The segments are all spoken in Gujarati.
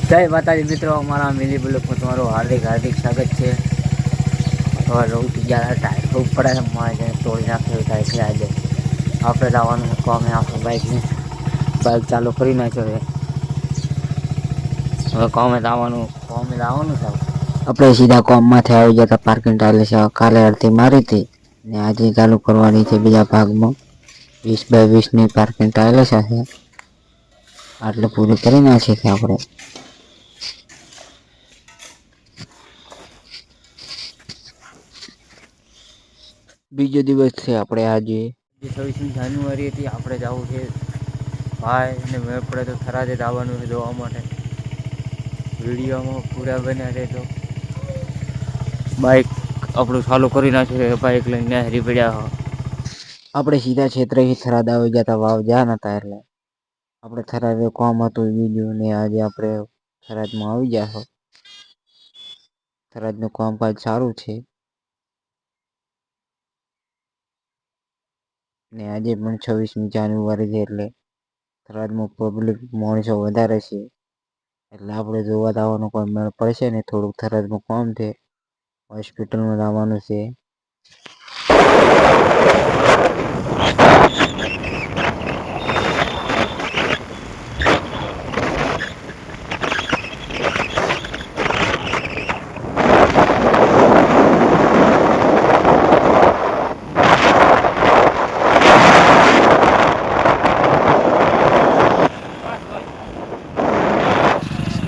જય માતાજી મિત્રો, અમારા મિલી બ્લોકમાં તમારું હાર્દિક હાર્દિક સ્વાગત છે. હવે રોગ ગયા ટાયર ખૂબ પડે મારે તોડી નાખ્યો ટાયર છે. આજે આપણે લાવવાનું કામે આપણે બાઇક ચાલુ કરી નાખ્યો છે. હવે કોમે લાવવાનું છે. આપણે સીધા કોમમાંથી આવી જતા પાર્કિંગ ટાઈલે છે. કાલે અડધી મારી હતી ને આજે ચાલુ કરવાની છે. બીજા ભાગમાં 20x20 ની પાર્કિંગ ટાઈલે છે. આટલું પૂરું કરી નાખીએ છીએ આપણે. બીજો દિવસ છે આપણે આજે 26મી જાન્યુઆરી હતી. આપણે જવું છે ભાઈ ને મેળ પડે તો થરાદે આવવાનું છે જોવા માટે. વિડીયોમાં પૂરા બન્યા રહેજો. બાઇક આપણું ચાલુ કરી નાખ્યું. બાઇક લઈને હરી પડ્યા. આપણે સીધા ક્ષેત્રેથી થરાદ આવી જતા વાવ જ્યાં નતા એટલે આપણે થરાદ કોમ હતું બીજું ને આજે આપણે થરાદમાં આવી ગયા. થરાદનું કામકાજ સારું છે ને આજે પણ 26મી જાન્યુઆરી છે એટલે થરાદમાં પબ્લિક માણસો વધારે છે. એટલે આપણે જોવા આવવાનું કોઈ મેળ પડશે ને. થોડુંક થરાદમાં કામ છે. હોસ્પિટલમાં જવાનું છે.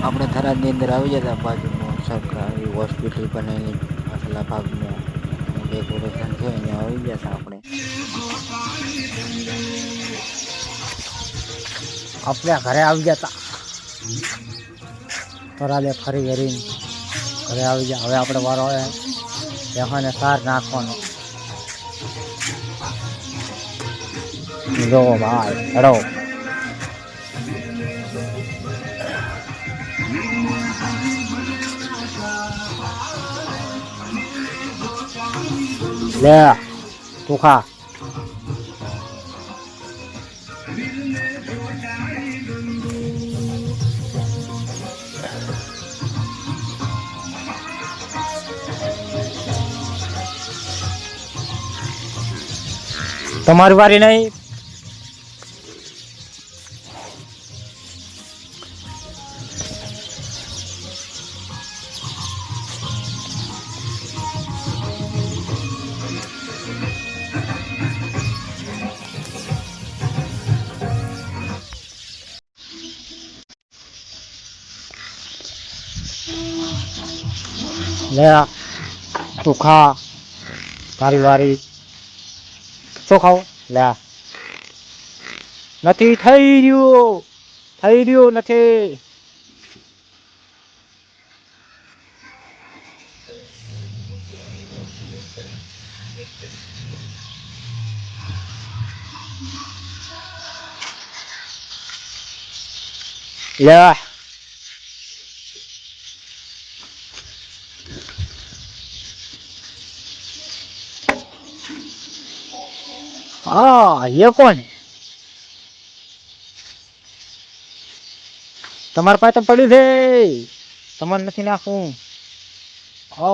આપણે થરાદની અંદર આવી જતા બાજુમાં સરકારી હોસ્પિટલ બનેલી પાછલા ભાગમાં ડેકોરેશન છે. અહીંયા આવી જતા આપણે ઘરે આવી જતા થરાદે ફરી કરીને ઘરે આવી ગયા. હવે આપણે વારો દેખાને સાર નાખવાનો. જો ભાઈ હેડો લે તું ખા. તમારી વારી નહીં. લે તું ખા. તારી વારી. શું ખાવું? લે નથી થઈ રહ્યું નથી. લે હા એ કોણ તમારા પાસે પડ્યું છે. તમારે નથી નાખવું. ઓ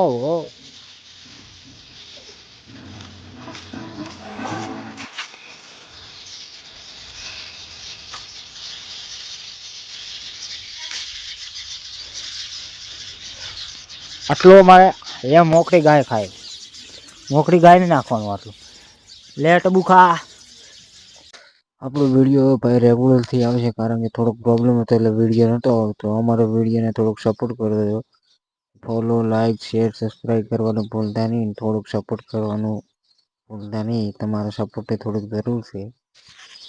આટલું મારે એ મોકળી ગાય ખાય. મોકળી ગાય ને નાખવાનું આટલું. લે ટબુ ખા. આપણો વિડીયો ભાઈ રેગ્યુલરથી આવશે કારણ કે થોડોક પ્રોબ્લેમ હતો એટલે વિડીયો નહોતો આવતો. અમારો વિડીયોને થોડોક સપોર્ટ કરી દેજો. ફોલો, લાઈક, શેર, સબસ્ક્રાઈબ કરવાનું ભૂલતા નહીં. થોડુંક સપોર્ટ કરવાનું ભૂલતા નહીં. તમારા સપોર્ટની થોડીક જરૂર છે.